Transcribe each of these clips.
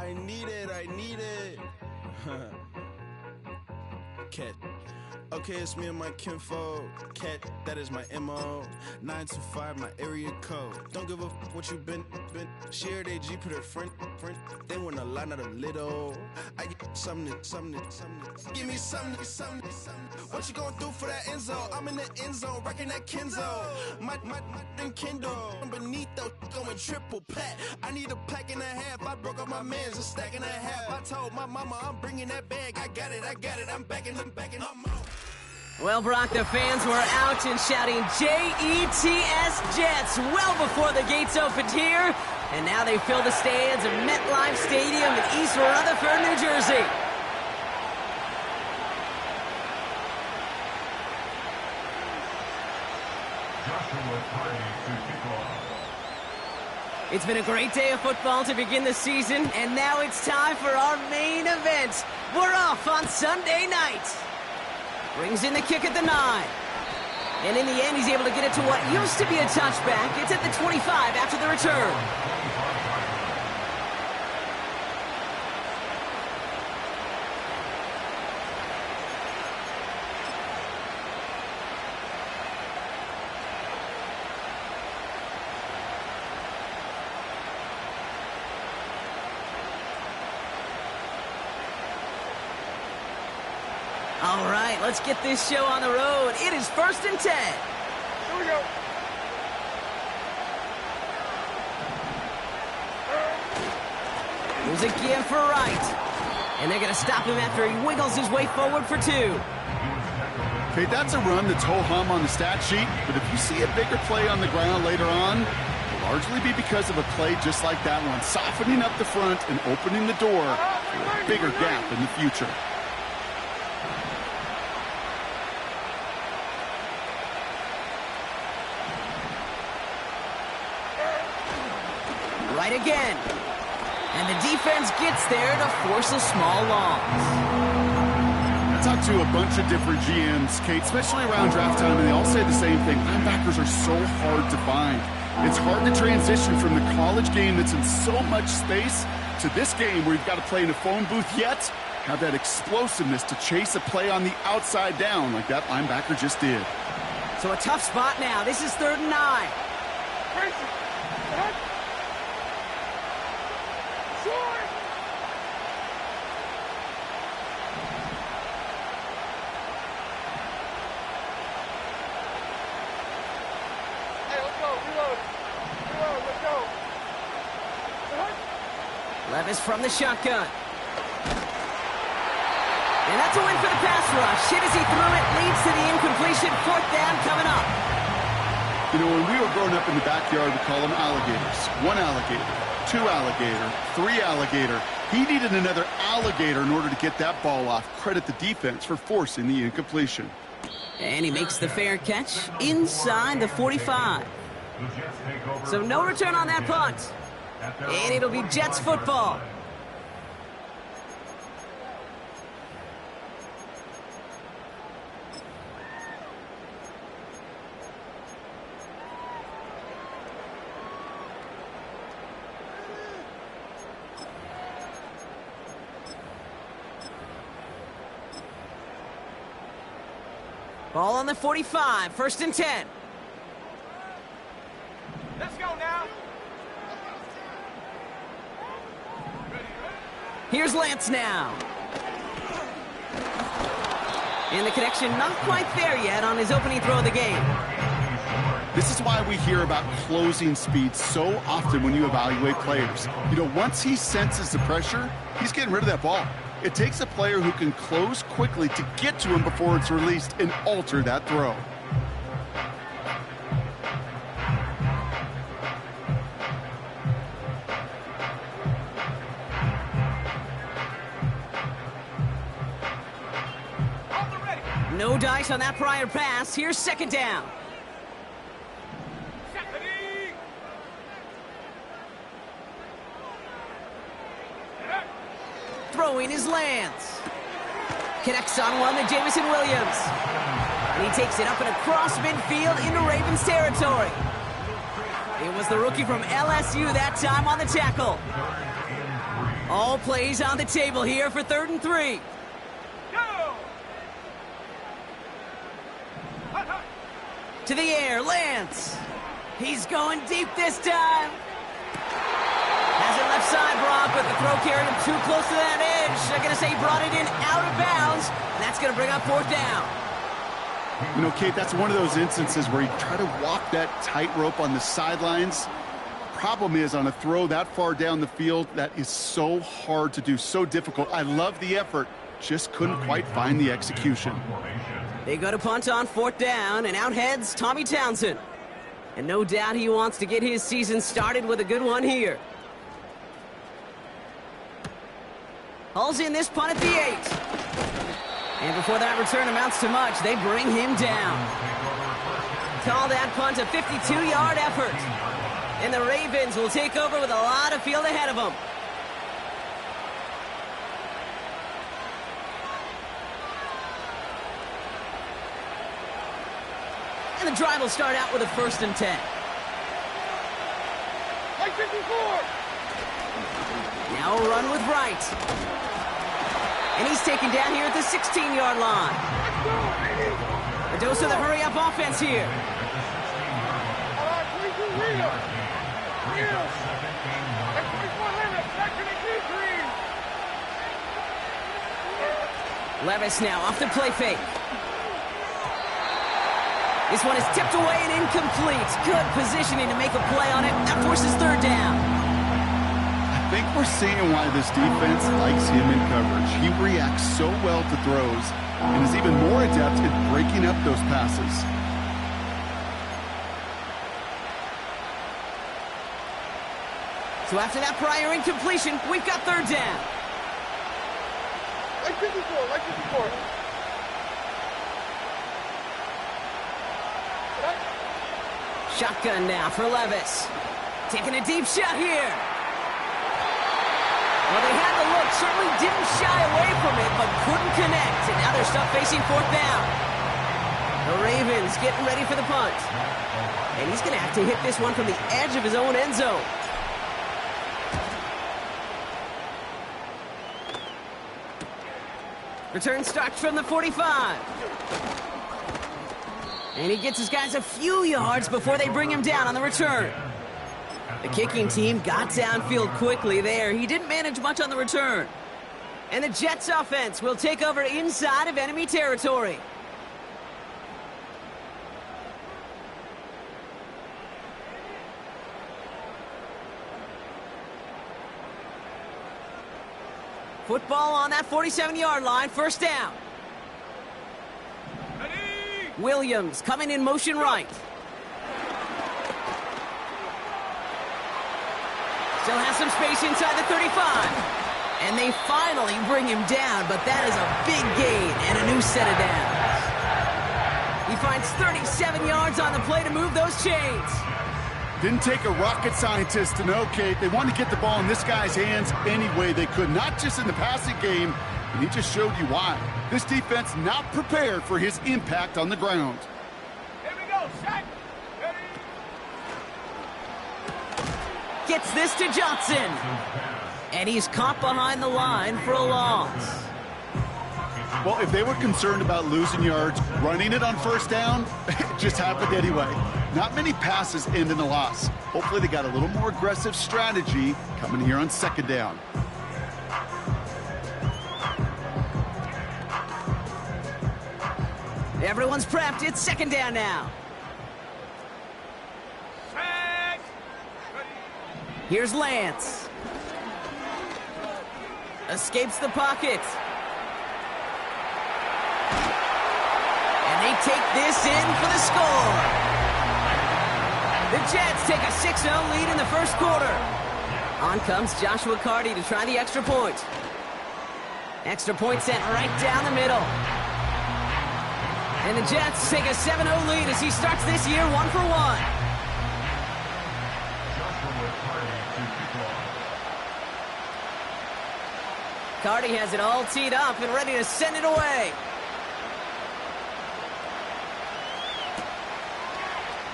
I need it. Cat. Okay, it's me and my kinfolk. Cat, that is my MO. 925, my area code. Don't give a what you been. Shared AG, put her friend. They want a lot, not a little. I get something. Give me something. What you gonna do for that end zone? I'm in the end zone, rocking that Kenzo. My Kindle. Beneath though, going triple pack. I need a pack and a half. I broke up my mans, a stack and a half. I told my mama I'm bringing that bag. I got it. I'm backing, I'm out. Well, Brock, the fans were out and shouting J-E-T-S Jets well before the gates opened here. And now they fill the stands of MetLife Stadium in East Rutherford, New Jersey. It's been a great day of football to begin the season, and now it's time for our main event. We're off on Sunday night. Brings in the kick at the 9. And in the end, he's able to get it to what used to be a touchback. It's at the 25 after the return. All right, let's get this show on the road. It is 1st and 10. Here we go. Here's a give for Wright. And they're going to stop him after he wiggles his way forward for 2. Okay, that's a run that's ho-hum on the stat sheet, but if you see a bigger play on the ground later on, it'll largely be because of a play just like that one, softening up the front and opening the door for a bigger gap in the future. Right again. And the defense gets there to force a small loss. I talked to a bunch of different GMs, Kate, especially around draft time, and they all say the same thing. Linebackers are so hard to find. It's hard to transition from the college game that's in so much space to this game where you've got to play in a phone booth yet have that explosiveness to chase a play on the outside down like that linebacker just did. So a tough spot now. This is 3rd and 9. Levis from the shotgun. And that's a win for the pass rush. Hit as he threw it, leads to the incompletion. 4th down coming up. You know, when we were growing up in the backyard, we call them alligators. 1 alligator, 2 alligator, 3 alligator. He needed another alligator in order to get that ball off. Credit the defense for forcing the incompletion. And he makes the fair catch inside the 45. So no return on that punt. And it'll be Jets football. Ball on the 45, 1st and 10. Let's go now. Here's Lance now. And the connection not quite there yet on his opening throw of the game. This is why we hear about closing speed so often when you evaluate players. You know, once he senses the pressure, he's getting rid of that ball. It takes a player who can close quickly to get to him before it's released and alter that throw. No dice on that prior pass. Here's 2nd down. Throwing is Lance. Connects on one to Jameson Williams. And he takes it up and across midfield into Ravens territory. It was the rookie from LSU that time on the tackle. All All plays on the table here for 3rd and 3. Go! To the air, Lance. He's going deep this time. Has it left side, Brock, but the throw carried him too close to that edge. They're going to say he brought it in out of bounds. And that's going to bring up 4th down. You know, Kate, that's one of those instances where you try to walk that tightrope on the sidelines. Problem is, on a throw that far down the field, that is so hard to do, so difficult. I love the effort, just couldn't quite find the execution. They go to punt on 4th down, and out heads Tommy Townsend. And no doubt he wants to get his season started with a good one here. Hauls in this punt at the 8. And before that return amounts to much, they bring him down. Call that punt a 52-yard effort. And the Ravens will take over with a lot of field ahead of them. And the drive will start out with a 1st and 10. Like 54! Now a run with Wright. And he's taken down here at the 16-yard line. Let's go, baby! A dose of the hurry-up offense here. All right, 22, Rita! Rita! That's 24 limit, second and 2, 3. Levis now off the play fake. This one is tipped away and incomplete. Good positioning to make a play on it. That forces 3rd down. I think we're seeing why this defense likes him in coverage. He reacts so well to throws and is even more adept at breaking up those passes. So after that prior incompletion, we've got 3rd down. Like 54, like 54. Shotgun now for Levis. Taking a deep shot here. Well, they had the look, certainly didn't shy away from it, but couldn't connect. And now they're stuck facing 4th down. The Ravens getting ready for the punt. And he's going to have to hit this one from the edge of his own end zone. Return starts from the 45. And he gets his guys a few yards before they bring him down on the return. The kicking team got downfield quickly there. He didn't manage much on the return. And the Jets offense will take over inside of enemy territory. Football on that 47-yard line, 1st down. Williams coming in motion right. Still has some space inside the 35. And they finally bring him down, but that is a big gain and a new set of downs. He finds 37 yards on the play to move those chains. Didn't take a rocket scientist to know, Kate. They wanted to get the ball in this guy's hands any way they could, not just in the passing game, and he just showed you why. This defense not prepared for his impact on the ground. Here we go, set, ready. Gets this to Johnson. And he's caught behind the line for a loss. Well, if they were concerned about losing yards, running it on 1st down, it just happened anyway. Not many passes end in a loss. Hopefully they got a little more aggressive strategy coming here on 2nd down. Everyone's prepped. It's 2nd down now. Set, ready. Here's Lance. Escapes the pocket. And they take this in for the score. The Jets take a 6-0 lead in the 1st quarter. On comes Joshua Carty to try the extra point. Extra point sent right down the middle. And the Jets take a 7-0 lead as he starts this year 1-for-1. Carty has it all teed up and ready to send it away.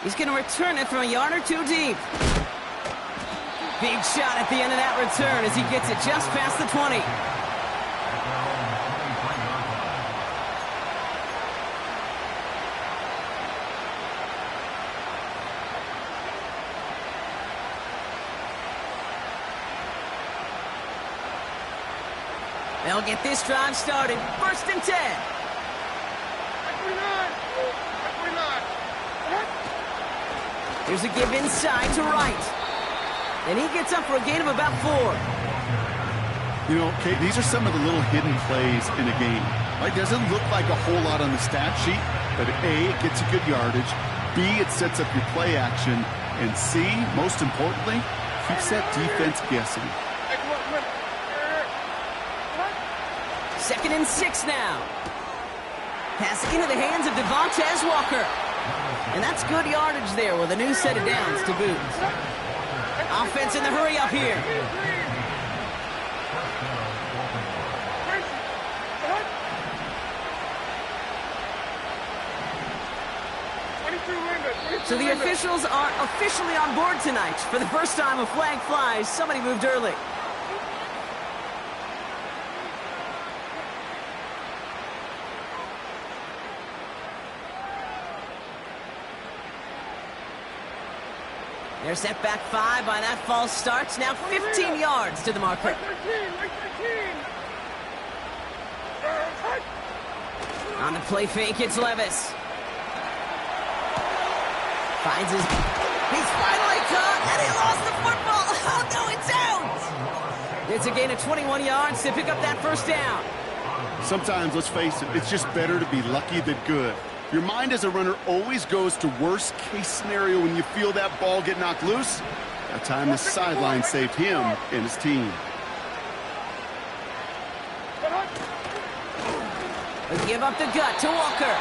He's going to return it from a yard or two deep. Big shot at the end of that return as he gets it just past the 20. They'll get this drive started. 1st and 10. Here's a give inside to Wright. And he gets up for a gain of about 4. You know, Kate, these are some of the little hidden plays in a game. Right? Doesn't look like a whole lot on the stat sheet, but A, it gets you good yardage. B, it sets up your play action. And C, most importantly, keeps that defense guessing. 2nd and 6 now. Pass into the hands of Devontae Walker. And that's good yardage there with a new set of downs to boot. Offense in the hurry up here. So the officials are officially on board tonight. For the first time, a flag flies. Somebody moved early. They're set back 5 by that false start. Now 15 yards to the marker. On the play fake, it's Levis. Finds his... He's finally caught, and he lost the football. Oh, no, it's out. It's a gain of 21 yards to pick up that 1st down. Sometimes, let's face it, it's just better to be lucky than good. Your mind as a runner always goes to worst case scenario when you feel that ball get knocked loose. That time the sideline saved him and his team. They give up the gut to Walker.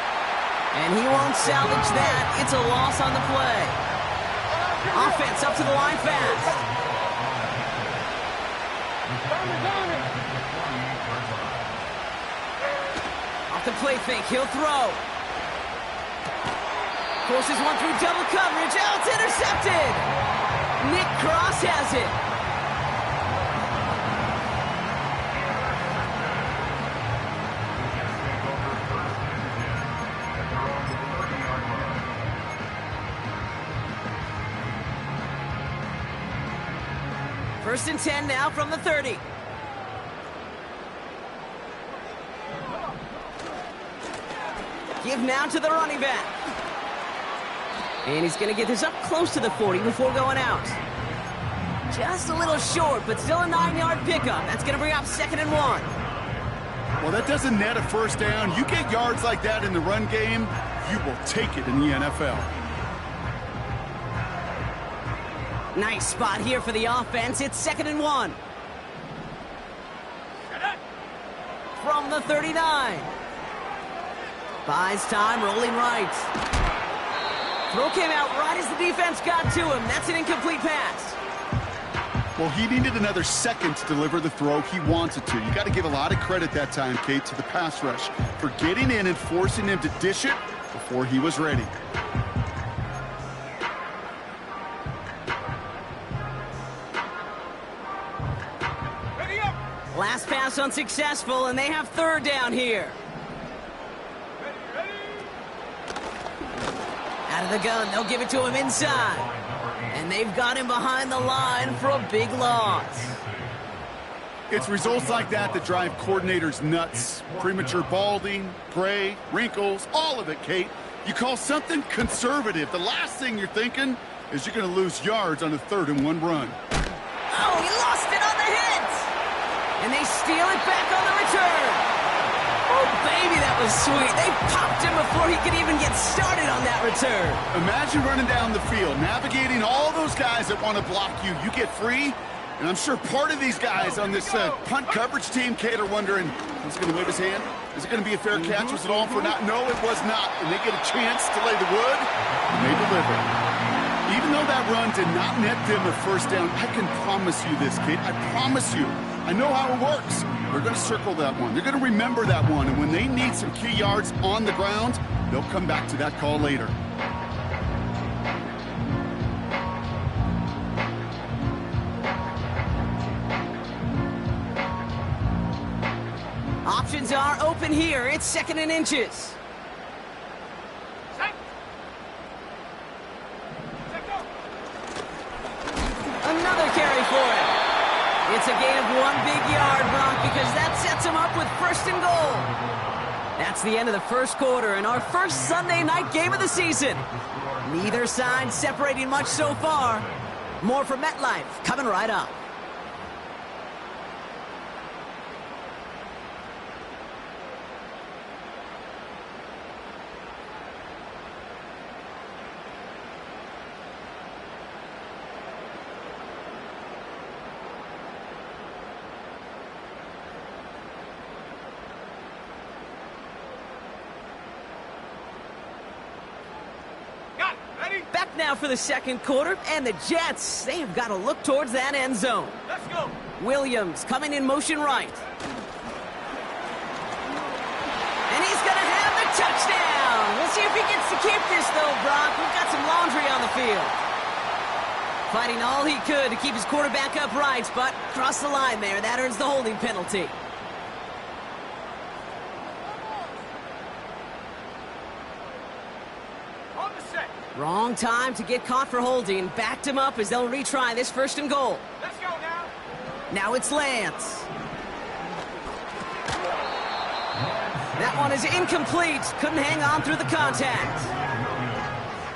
And he won't salvage that. It's a loss on the play. Offense up to the line fast. Off the play fake, he'll throw. Forces one through double coverage. Oh, it's intercepted. Nick Cross has it. First and 10 now from the 30. Give now to the running back. And he's going to get this up close to the 40 before going out. Just a little short, but still a 9-yard pickup. That's going to bring up 2nd and 1. Well, that doesn't net a 1st down. You get yards like that in the run game, you will take it in the NFL. Nice spot here for the offense. It's 2nd and 1. From the 39. Buys time, rolling right. Throw came out right as the defense got to him. That's an incomplete pass. Well, he needed another second to deliver the throw he wanted to. You got to give a lot of credit that time, Kate, to the pass rush for getting in and forcing him to dish it before he was ready. Last pass unsuccessful, and they have 3rd down here. Out of the gun, they'll give it to him inside. And they've got him behind the line for a big loss. It's results like that that drive coordinators nuts. Premature balding, gray, wrinkles, all of it, Kate. You call something conservative. The last thing you're thinking is you're going to lose yards on a 3rd and 1 run. Oh, he lost it on the hit. And they steal it back on the return. Oh, baby, that was sweet. They popped him before he could even get started on that return. Imagine running down the field, navigating all those guys that want to block you. You get free, and I'm sure part of these guys on this punt coverage team, Kate, are wondering, is he going to wave his hand? Is it going to be a fair catch? Was it all for not? No, it was not. And they get a chance to lay the wood, and they deliver. Even though that run did not net them a 1st down, I can promise you this, Kate. I promise you. I know how it works. They're going to circle that one. They're going to remember that one. And when they need some key yards on the ground, they'll come back to that call later. Options are open here. It's 2nd and inches. Set. Set, go. Another carry for him. It's a gain of 1 big yard, Brock, because that sets him up with 1st and goal. That's the end of the first quarter and our first Sunday night game of the season. Neither side separating much so far. More from MetLife coming right up. Got it. Ready? Back now for the second quarter, and the Jets, they have got to look towards that end zone. Let's go. Williams coming in motion right. And he's going to have the touchdown. We'll see if he gets to keep this, though, Brock. We've got some laundry on the field. Fighting all he could to keep his quarterback upright, but crossed the line there. That earns the holding penalty. On the set. Wrong time to get caught for holding. Backed him up as they'll retry this 1st and goal. Let's go now. Now it's Lance. That one is incomplete. Couldn't hang on through the contact.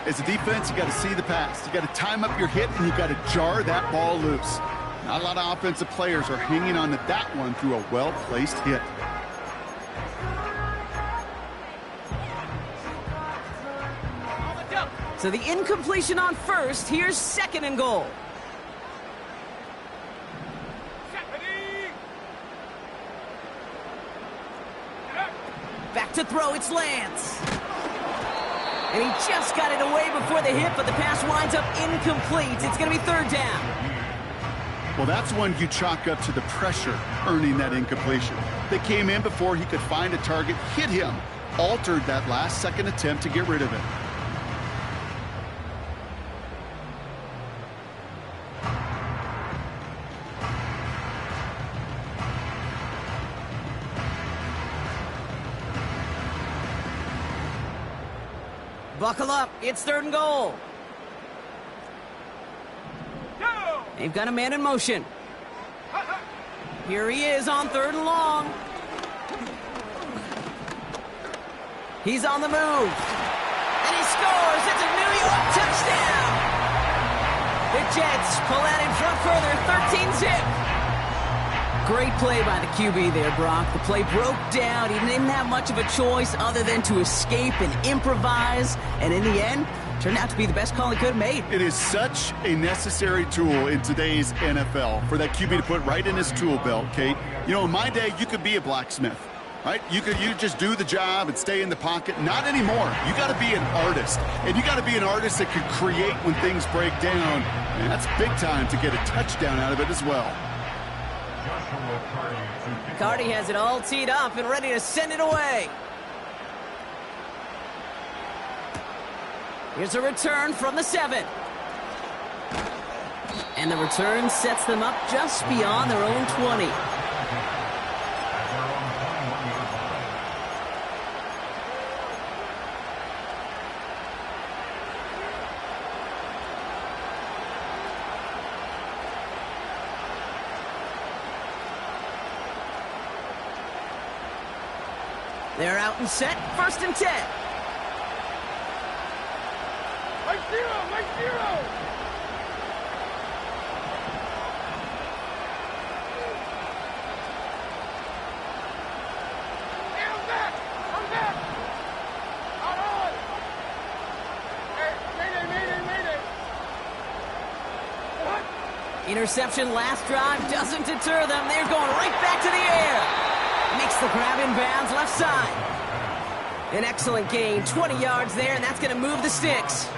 As a defense, you got to see the pass. You got to time up your hit, and you got to jar that ball loose. Not a lot of offensive players are hanging on to that one through a well-placed hit. On the dump. So the incompletion on 1st. Here's 2nd and goal. Set. Ready. Get up. Back to throw. It's Lance. And he just got it away before the hit, but the pass winds up incomplete. It's going to be 3rd down. Well, that's one you chalk up to the pressure earning that incompletion. They came in before he could find a target, hit him, altered that last-second attempt to get rid of it. Buckle up. It's 3rd and goal. Go. They've got a man in motion. Here he is on 3rd and long. He's on the move. And he scores. It's a New York touchdown. The Jets pull out in front further, 13-zip. Great play by the QB there, Brock. The play broke down. He didn't have much of a choice other than to escape and improvise. And in the end, turned out to be the best call he could have made. It is such a necessary tool in today's NFL for that QB to put right in his tool belt, Kate. You know, in my day, you could be a blacksmith, right? You just do the job and stay in the pocket. Not anymore. You got to be an artist. And you got to be an artist that could create when things break down. And that's big time to get a touchdown out of it as well. Cardi has it all teed up and ready to send it away. Here's a return from the 7. And the return sets them up just beyond their own 20. They're out and set, 1st and 10. Right zero. Right zero. Hey, I'm back. I'm back. Out on. Hey, mayday. What? Interception last drive doesn't deter them. They're going right back to the air. Makes the grab in bounds left side. An excellent gain, 20 yards there, and that's going to move the sticks.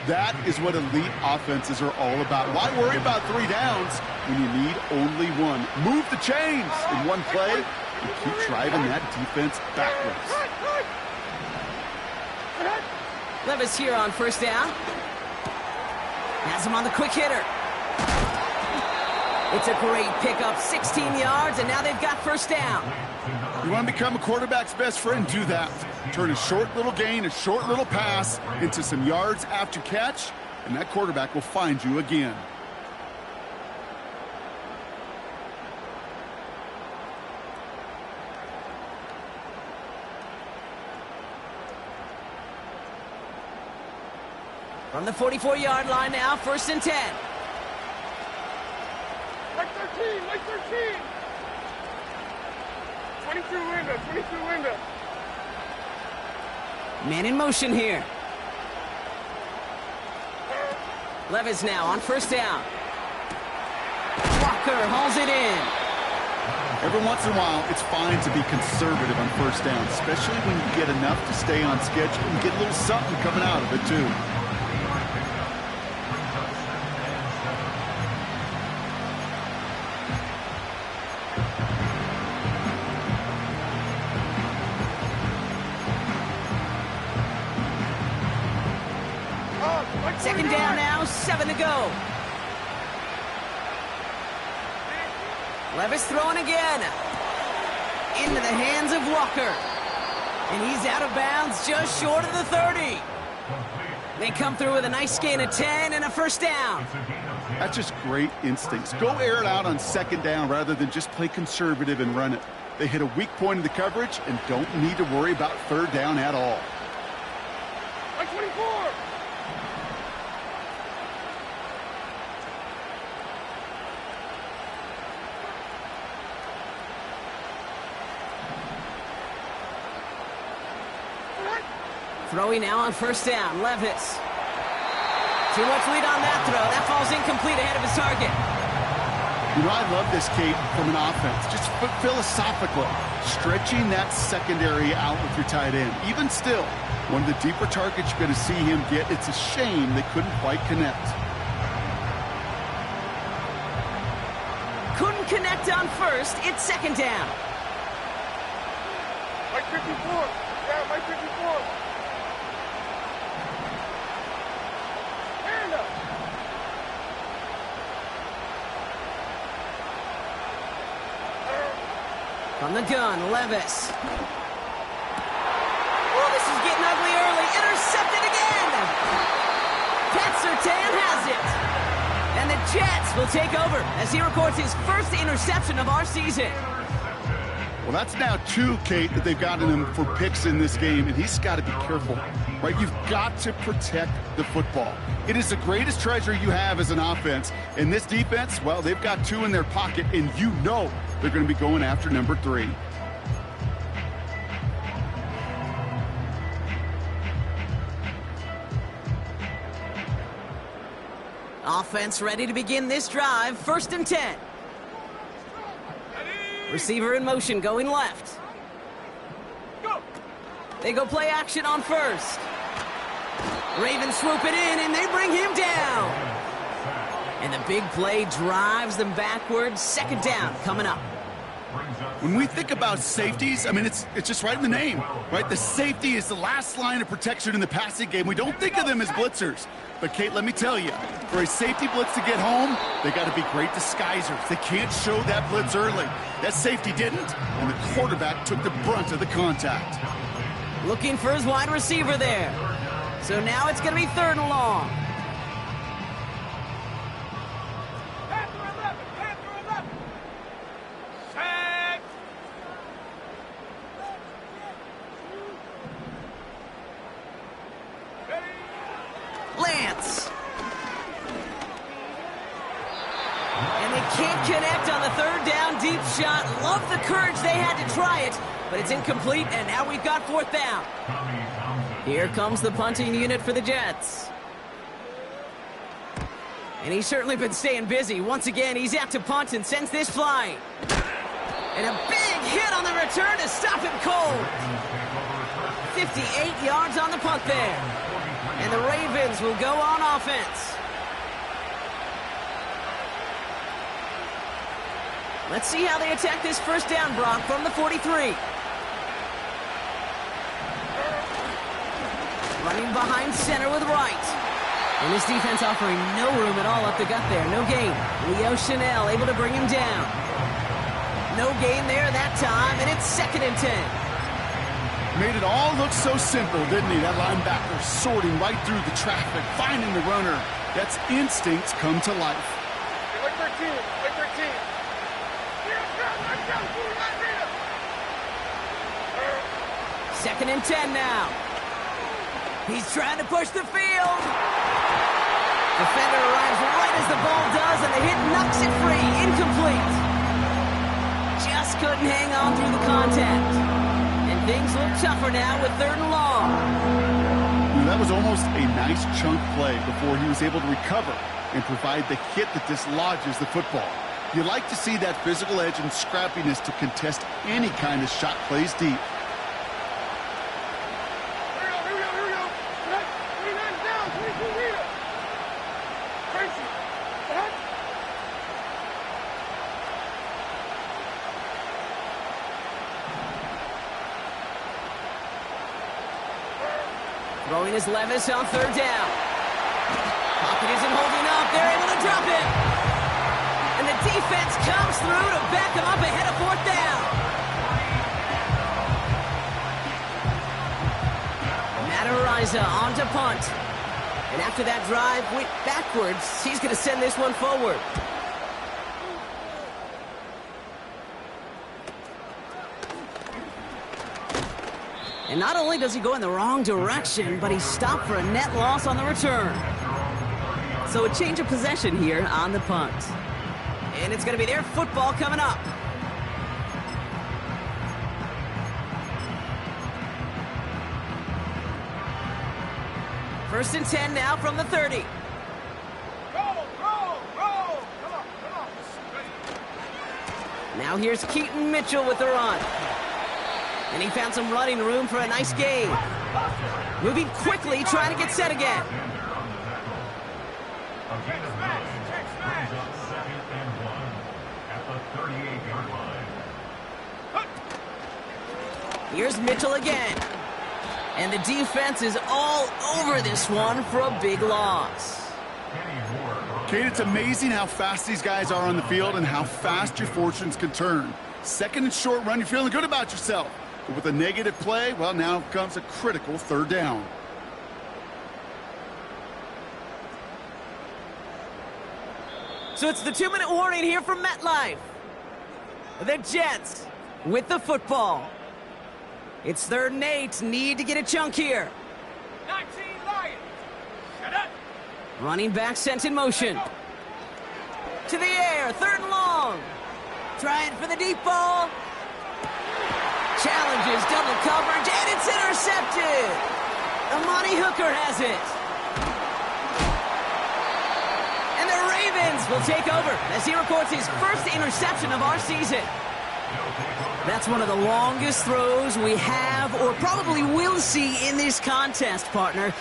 That is what elite offenses are all about. Why worry about 3 downs when you need only one? Move the chains in one play and keep driving that defense backwards. Levis here on 1st down. Has him on the quick hitter. It's a great pickup, 16 yards, and now they've got first down. You want to become a quarterback's best friend? Do that. Turn a short little gain, a short little pass into some yards after catch, and that quarterback will find you again. From the 44-yard line now, 1st and 10. Like 13, like 13. 22 window, 22 window. Man in motion here. Levis now on 1st down. Walker hauls it in. Every once in a while, it's fine to be conservative on 1st down, especially when you get enough to stay on schedule and get a little something coming out of it, too. Second down now, 7 to go. Levis throwing again. Into the hands of Walker. And he's out of bounds just short of the 30. They come through with a nice gain of 10 and a 1st down. That's just great instincts. Go air it out on 2nd down rather than just play conservative and run it. They hit a weak point in the coverage and don't need to worry about 3rd down at all. Like 24. Throwing now on 1st down, Levis. Too much lead on that throw. That falls incomplete ahead of his target. You know, I love this, Kate, from an offense. Just philosophically, stretching that secondary out with your tight end. Even still, one of the deeper targets you're going to see him get. It's a shame they couldn't quite connect. Couldn't connect on 1st. It's 2nd down. Like 54. Yeah, like 54. From the gun, Levis. Oh, this is getting ugly early. Intercepted again. Pat Surtain has it. And the Jets will take over as he records his 1st interception of our season. Well, that's now 2, Kate, that they've gotten him for picks in this game, and he's got to be careful, right? You've got to protect the football. It is the greatest treasure you have as an offense. And this defense, well, they've got 2 in their pocket, and you know they're going to be going after number 3. Offense ready to begin this drive. 1st and 10. Receiver in motion going left. They go play action on 1st. Ravens swoop it in and they bring him down. And the big play drives them backwards. 2nd down coming up. When we think about safeties, I mean, it's just right in the name, right? The safety is the last line of protection in the passing game. We don't think of them as blitzers. But, Kate, let me tell you, for a safety blitz to get home, they got to be great disguisers. They can't show that blitz early. That safety didn't, and the quarterback took the brunt of the contact. Looking for his wide receiver there. So now it's going to be 3rd and long. Lance. And they can't connect on the 3rd down deep shot. Love the courage they had to try it, but it's incomplete, and now we've got 4th down. Here comes the punting unit for the Jets. And he's certainly been staying busy. Once again, he's out to punt and sends this flying. And a big hit on the return to stop him cold. 58 yards on the punt there. And the Ravens will go on offense. Let's see how they attack this 1st down, Brock, from the 43. Running behind center with Wright. And this defense offering no room at all up the gut there. No gain. Leo Chanel able to bring him down. No gain there that time, and it's 2nd and 10. Made it all look so simple, didn't he? That linebacker sorting right through the traffic, finding the runner. That's instincts come to life. Wait for a team. Wait for a team. Second and 10 now. He's trying to push the field. Defender arrives right as the ball does, and the hit knocks it free. Incomplete. Just couldn't hang on through the contact. And things look tougher now with 3rd and long. That was almost a nice chunk play before he was able to recover and provide the hit that dislodges the football. You like to see that physical edge and scrappiness to contest any kind of shot plays deep. Throwing is Levis on 3rd down. Pocket isn't holding up. They're able to drop it. And the defense comes through to back him up ahead of 4th down. Matt Araiza on to punt. And after that drive went backwards, he's going to send this one forward. And not only does he go in the wrong direction, but he's stopped for a net loss on the return. So a change of possession here on the punt. And it's going to be their football coming up. First and 10 now from the 30. Roll, roll, roll. Come on, come on. Now here's Keaton Mitchell with the run. And he found some running room for a nice gain. Moving quickly, trying to get set again. Here's Mitchell again. And the defense is all over this one for a big loss. Kate, it's amazing how fast these guys are on the field and how fast your fortunes can turn. 2nd and short run, you're feeling good about yourself. But with a negative play, well, now comes a critical 3rd down. So it's the 2-minute warning here from MetLife. The Jets with the football. It's 3rd and 8. Need to get a chunk here. 19 Lions. Shut up. Running back sent in motion. To the air. 3rd and long. Trying for the deep ball. Challenges double coverage, and it's intercepted. Amani Hooker has it. And the Ravens will take over as he records his first interception of our season. That's one of the longest throws we have or probably will see in this contest, partner.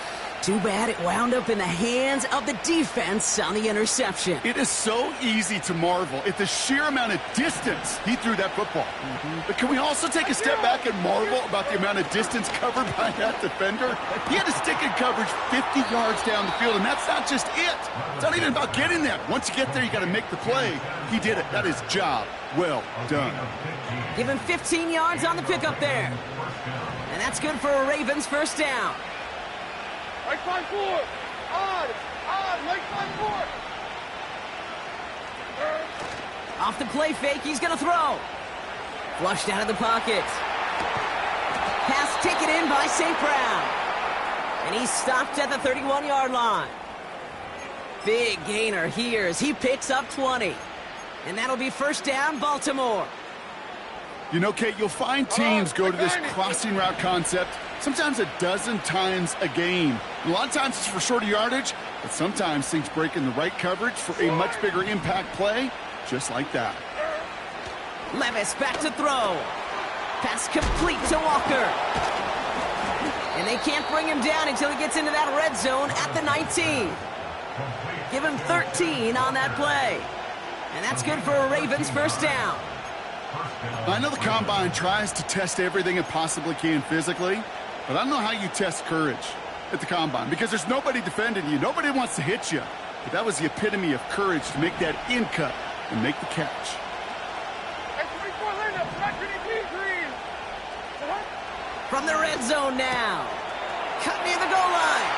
Too bad it wound up in the hands of the defense on the interception. It is so easy to marvel at the sheer amount of distance he threw that football. But can we also take a step back and marvel about the amount of distance covered by that defender? He had to stick in coverage 50 yards down the field, and that's not just it. It's not even about getting there. Once you get there, you got to make the play. He did it. That is job well done. Give him 15 yards on the pickup there. And that's good for a Ravens 1st down. Right side forward. On, right side forward. Off the play fake, he's going to throw. Flushed out of the pocket. Pass taken in by St. Brown. And he's stopped at the 31-yard line. Big gainer here as he picks up 20. And that'll be 1st down, Baltimore. You know, Kate, you'll find teams go to this crossing route concept sometimes a dozen times a game. A lot of times it's for shorter yardage, but sometimes things break in the right coverage for a much bigger impact play, just like that. Levis back to throw. Pass complete to Walker. And they can't bring him down until he gets into that red zone at the 19. Give him 13 on that play. And that's good for a Ravens 1st down. I know the Combine tries to test everything it possibly can physically, but I don't know how you test courage. at the combine because there's nobody defending you. Nobody wants to hit you. But that was the epitome of courage to make that in cut and make the catch. From the red zone now. Cut near the goal line.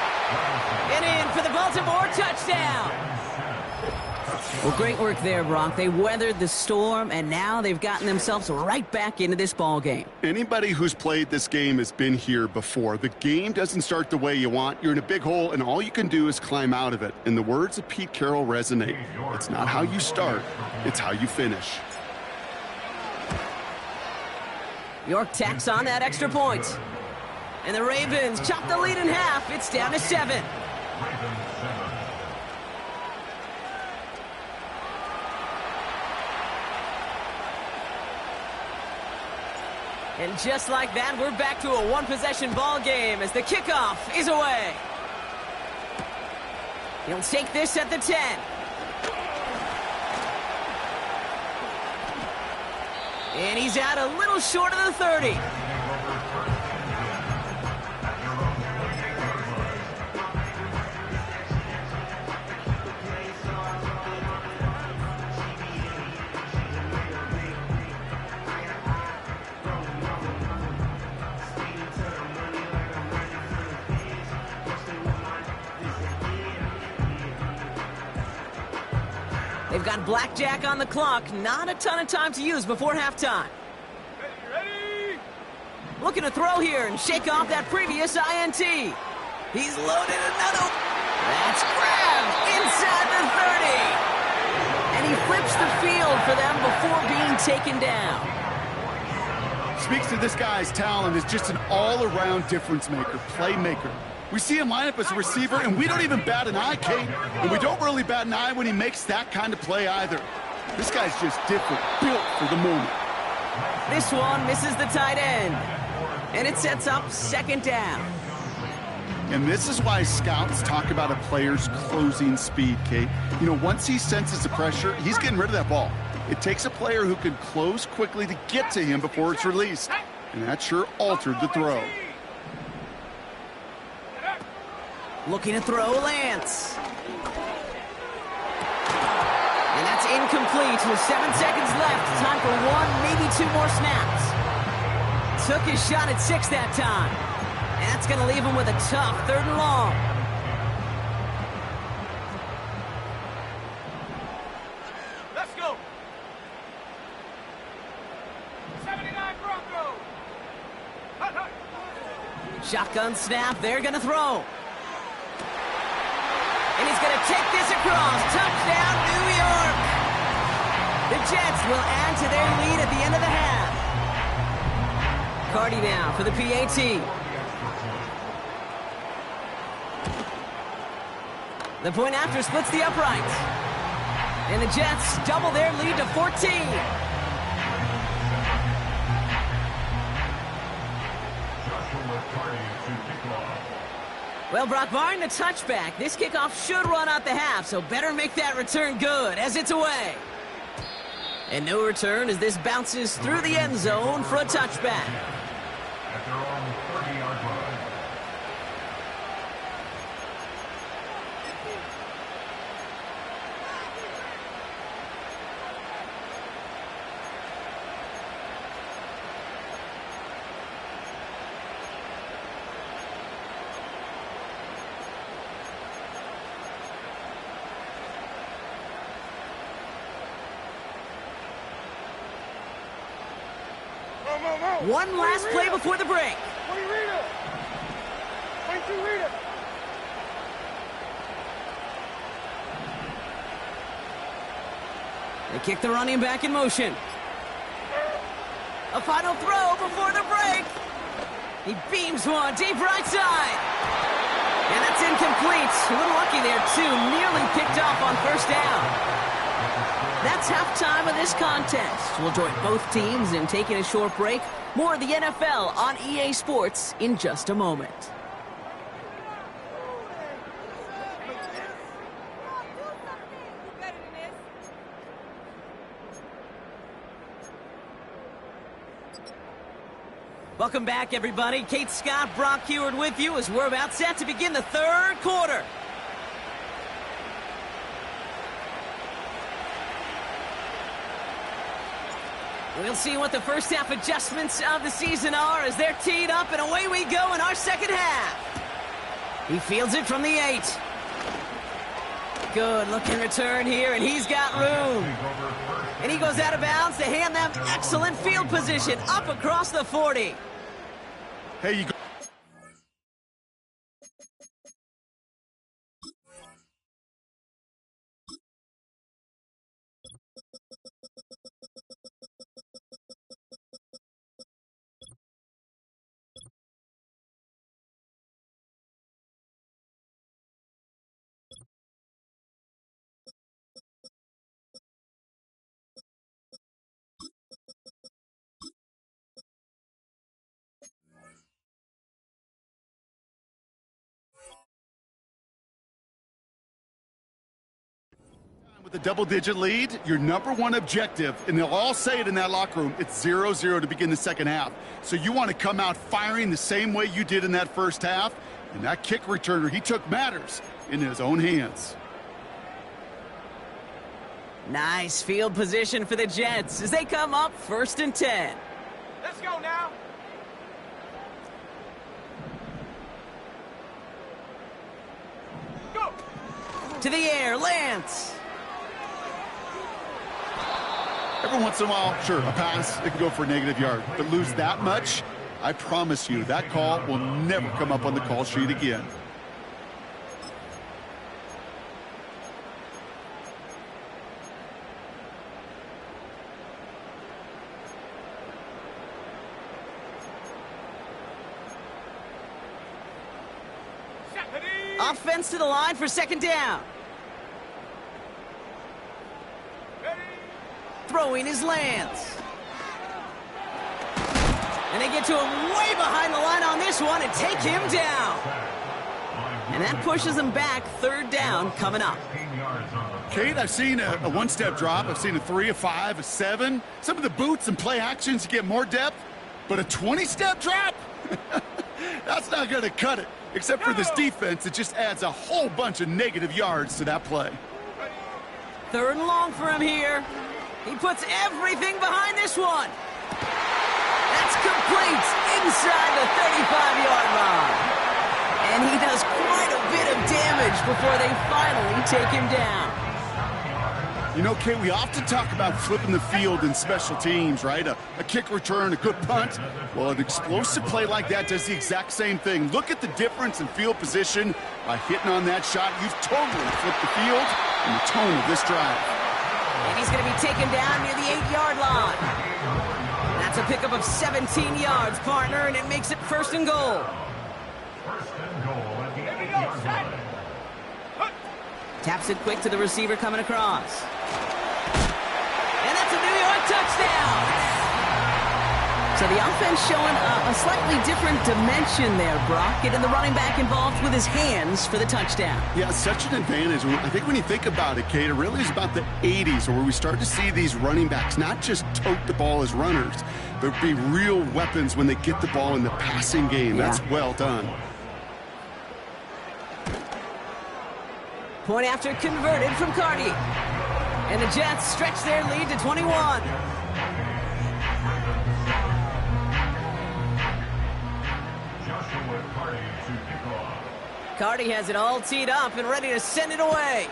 And in for the Baltimore touchdown. Well, great work there, Brock. They weathered the storm, and now they've gotten themselves right back into this ball game. Anybody who's played this game has been here before. The game doesn't start the way you want. You're in a big hole, and all you can do is climb out of it. And the words of Pete Carroll resonate. It's not how you start, it's how you finish. York tacks on that extra point. And the Ravens chop the lead in half. It's down to 7. And just like that, we're back to a one-possession ball game as the kickoff is away. He'll take this at the 10. And he's out a little short of the 30. They've got blackjack on the clock. Not a ton of time to use before halftime. Ready? Looking to throw here and shake off that previous INT. He's loaded another. That's grabbed inside the 30. And he flips the field for them before being taken down. Speaks to this guy's talent as just an all-around difference maker, playmaker. We see him line up as a receiver, and we don't even bat an eye, Kate. And we don't really bat an eye when he makes that kind of play either. This guy's just different, built for the moment. This one misses the tight end. And it sets up second down. And this is why scouts talk about a player's closing speed, Kate. You know, once he senses the pressure, he's getting rid of that ball. It takes a player who can close quickly to get to him before it's released. And that sure altered the throw. Looking to throw Lance. And that's incomplete with 7 seconds left. Time for 1, maybe 2 more snaps. Took his shot at 6 that time. And that's going to leave him with a tough 3rd and long. Let's go. 79 Broncos. Hut, hut. Shotgun snap. They're going to throw. And he's going to take this across. Touchdown, New York. The Jets will add to their lead at the end of the half. Cardi now for the PAT. The point after splits the uprights. And the Jets double their lead to 14. Well, Brock, barring the touchback, this kickoff should run out the half, so better make that return good as it's away. And no return as this bounces through the end zone for a touchback. At their own 30-yard line. One last play before the break. 20 Rita. 22 Rita. They kick the running back in motion. A final throw before the break. He beams one deep right side. And that's incomplete. A little lucky there, too. Nearly picked off on 1st down. That's halftime of this contest. We'll join both teams in taking a short break. More of the NFL on EA Sports in just a moment. Welcome back, everybody. Kate Scott, Brock Huard with you as we're about set to begin the third quarter. We'll see what the first half adjustments of the season are as they're teed up, and away we go in our second half. He fields it from the 8. Good looking return here, and he's got room. And he goes out of bounds to hand them excellent field position up across the 40. Hey, you go. With a double-digit lead, your number one objective, and they'll all say it in that locker room, it's 0-0 to begin the second half. So you want to come out firing the same way you did in that first half, and that kick returner, he took matters in his own hands. Nice field position for the Jets as they come up 1st and 10. Let's go now. Go. To the air, Lance. Every once in a while, sure, a pass, it can go for a negative yard. But lose that much, I promise you, that call will never come up on the call sheet again. Offense to the line for second down. Throwing his Lance. And they get to him way behind the line on this one and take him down. And that pushes them back, 3rd down coming up. Kate, I've seen a one-step drop. I've seen a 3, a 5, a 7. Some of the boots and play actions get more depth, but a 20-step drop? That's not going to cut it. Except for this defense, it just adds a whole bunch of negative yards to that play. 3rd and long for him here. He puts everything behind this one. That's complete inside the 35-yard line. And he does quite a bit of damage before they finally take him down. You know, Kate, we often talk about flipping the field in special teams, right? A kick return, a good punt. Well, an explosive play like that does the exact same thing. Look at the difference in field position. By hitting on that shot, you've totally flipped the field and the tone of this drive. And he's going to be taken down near the 8-yard line. That's a pickup of 17 yards, partner, and it makes it 1st and goal. 1st and goal at the 8-yard line. Taps it quick to the receiver coming across. And that's a New York touchdown. So the offense showing a slightly different dimension there, Brock. Getting the running back involved with his hands for the touchdown. Yeah, such an advantage. I think when you think about it, Kate, it really is about the 80s where we start to see these running backs not just tote the ball as runners, but be real weapons when they get the ball in the passing game. Yeah. That's well done. Point after converted from Carty. And the Jets stretch their lead to 21. Joshua Carty to kick off. Carty has it all teed up and ready to send it away.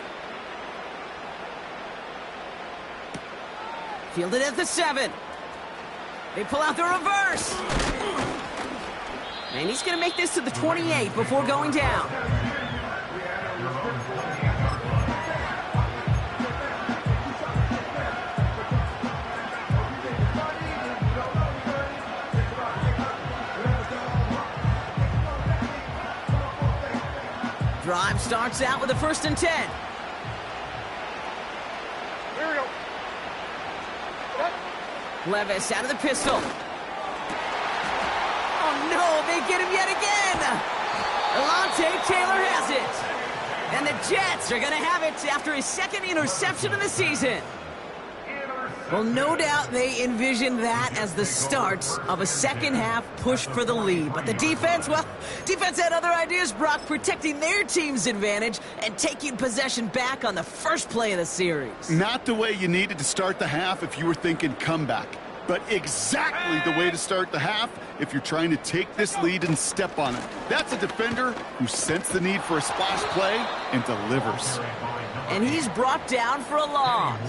Fielded at the 7. They pull out the reverse. And he's going to make this to the 28 before going down. Drive starts out with a 1st and 10. Here we go. Levis out of the pistol. Oh no, they get him yet again. Alontae Taylor has it. And the Jets are going to have it after his 2nd interception of the season. Interception. Well, no doubt they envisioned that as the start of a second-half push for the lead. But the defense, well, defense had other ideas, Brock, protecting their team's advantage and taking possession back on the first play of the series. Not the way you needed to start the half if you were thinking comeback, but exactly the way to start the half if you're trying to take this lead and step on it. That's a defender who sensed the need for a splash play and delivers. And he's brought down for a loss.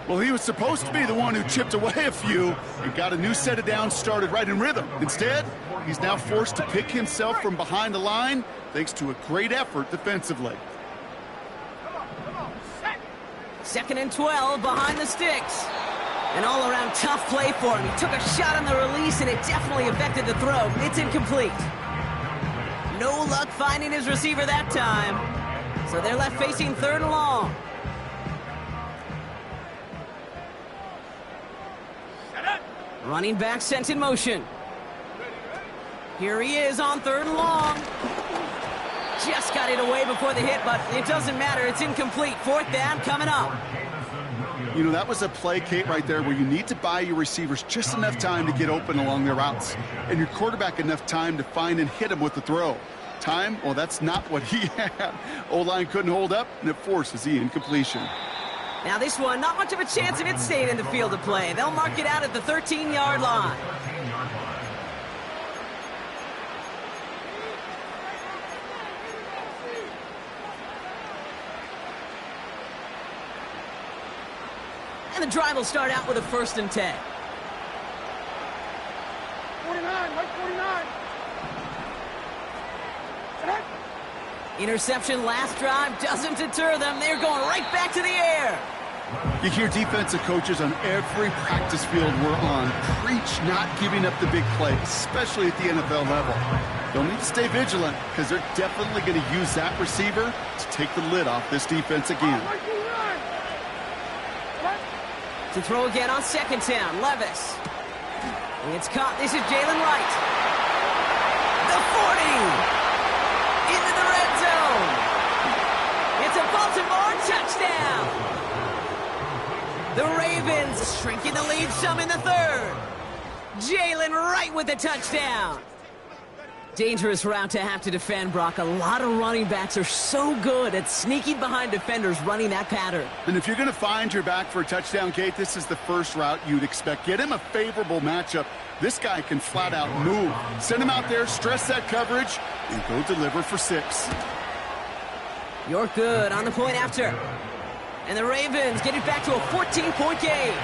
Well, he was supposed to be the one who chipped away a few and got a new set of downs started right in rhythm. Instead, he's now forced to pick himself from behind the line thanks to a great effort defensively. 2nd and 12 behind the sticks. An all-around tough play for him. He took a shot on the release, and it definitely affected the throw. It's incomplete. No luck finding his receiver that time. So they're left facing 3rd and long. Running back sent in motion. Here he is on 3rd and long. Just got it away before the hit, but it doesn't matter. It's incomplete. 4th down coming up. You know, that was a play, Kate, right there where you need to buy your receivers just enough time to get open along their routes, and your quarterback enough time to find and hit him with the throw. Time? Well, that's not what he had. O-line couldn't hold up, and it forces the incompletion. Now this one, not much of a chance of it staying in the field of play. They'll mark it out at the 13-yard line. And the drive will start out with a 1st and 10. 49, Mike 49. Interception last drive doesn't deter them. They're going right back to the air. You hear defensive coaches on every practice field we're on preach not giving up the big play, especially at the NFL level. They'll need to stay vigilant because they're definitely going to use that receiver to take the lid off this defense again. To throw again on 2nd down, Levis. It's caught. This is Jalen Wright. The 40. Into the red zone. It's a Baltimore touchdown. The Ravens shrinking the lead some in the 3rd. Jalen Wright with the touchdown. Dangerous route to have to defend, Brock. A lot of running backs are so good at sneaking behind defenders running that pattern. And if you're going to find your back for a touchdown, Kate, this is the first route you'd expect. Get him a favorable matchup. This guy can flat out move. Send him out there, stress that coverage, and go deliver for 6. You're good on the point after. And the Ravens get it back to a 14-point game.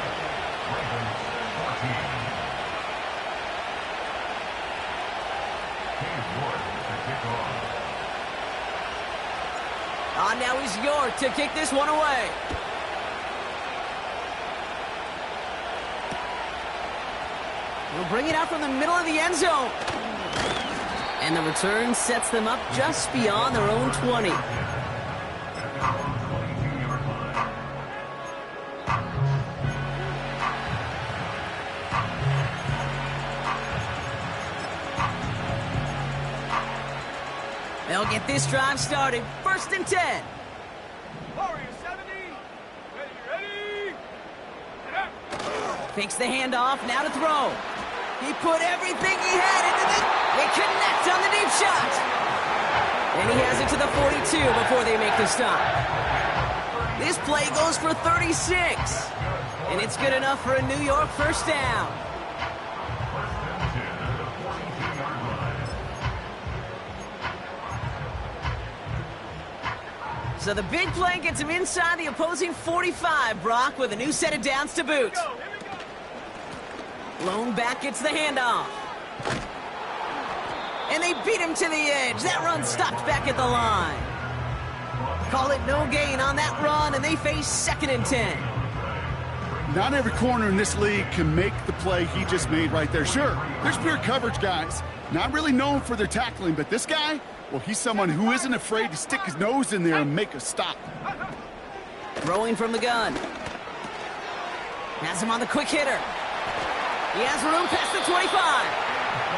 Now is York to kick this one away. We'll bring it out from the middle of the end zone. And the return sets them up just beyond their own 20. They'll get this drive started. 1st and 10. Warrior 70. Ready. Fakes the handoff. Now to throw. He put everything he had into the... They connect on the deep shot. And he has it to the 42 before they make the stop. This play goes for 36. And it's good enough for a New York 1st down. So the big play gets him inside the opposing 45, Brock, with a new set of downs to boot. Lone back gets the handoff. And they beat him to the edge. That run stopped back at the line. Call it no gain on that run, and they face 2nd and 10. Not every corner in this league can make the play he just made right there. Sure, there's pure coverage guys. Not really known for their tackling, but this guy, well, he's someone who isn't afraid to stick his nose in there and make a stop. Throwing from the gun. Has him on the quick hitter. He has room past the 25.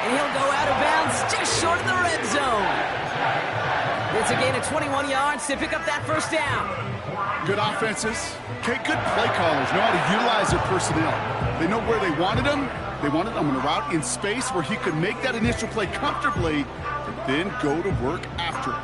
And he'll go out of bounds just short of the red zone. It's a gain of 21 yards to pick up that first down. Good offenses. Okay, good play callers know how to utilize their personnel. They know where they wanted them. They wanted them on a route in space where he could make that initial play comfortably, and then go to work after it.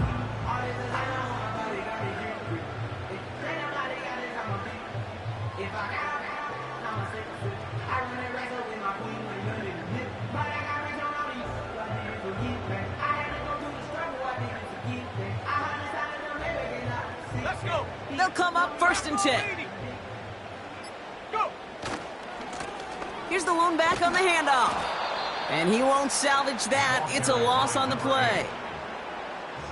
They'll come up 1st and 10. Go. Here's the lone back on the handoff. And he won't salvage that. It's a loss on the play.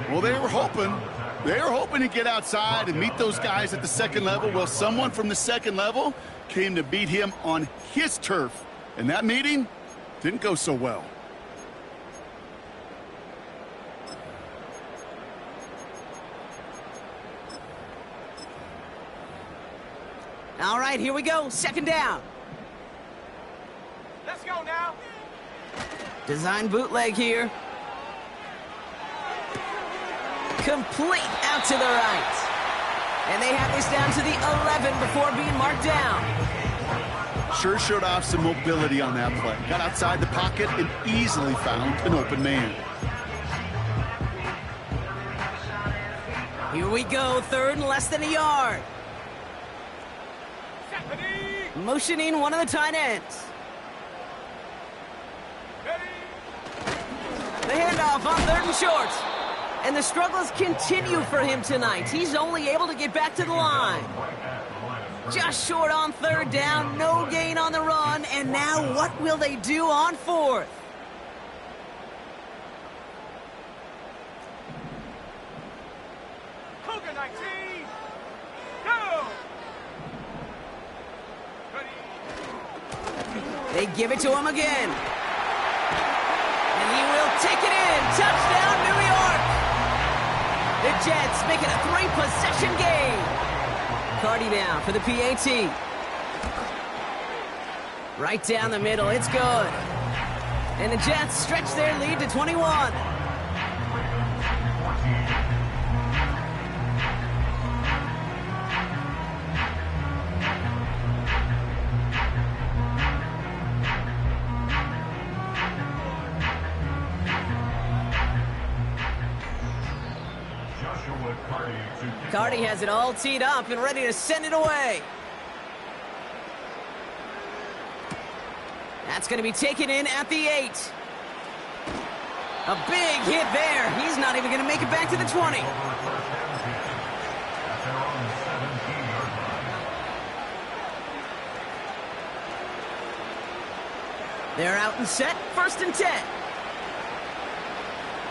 Well, they were hoping to get outside and meet those guys at the second level. Well, someone from the second level came to beat him on his turf. And that meeting didn't go so well. All right, here we go. 2nd down. Let's go now. Design bootleg here. Complete out to the right. And they have this down to the 11 before being marked down. Sure showed off some mobility on that play. Got outside the pocket and easily found an open man. Here we go. 3rd and less than a yard. Motioning one of the tight ends. The handoff on 3rd and short. And the struggles continue for him tonight. He's only able to get back to the line. Just short on 3rd down, no gain on the run, and now what will they do on 4th? Cougar 19. Go. They give it to him again. And he will take it in. Touchdown, New York. The Jets make it a 3-possession game. Carty now for the PAT. Right down the middle. It's good. And the Jets stretch their lead to 21. Carty has it all teed up and ready to send it away. That's going to be taken in at the 8. A big hit there. He's not even going to make it back to the 20. They're out and set. 1st and 10.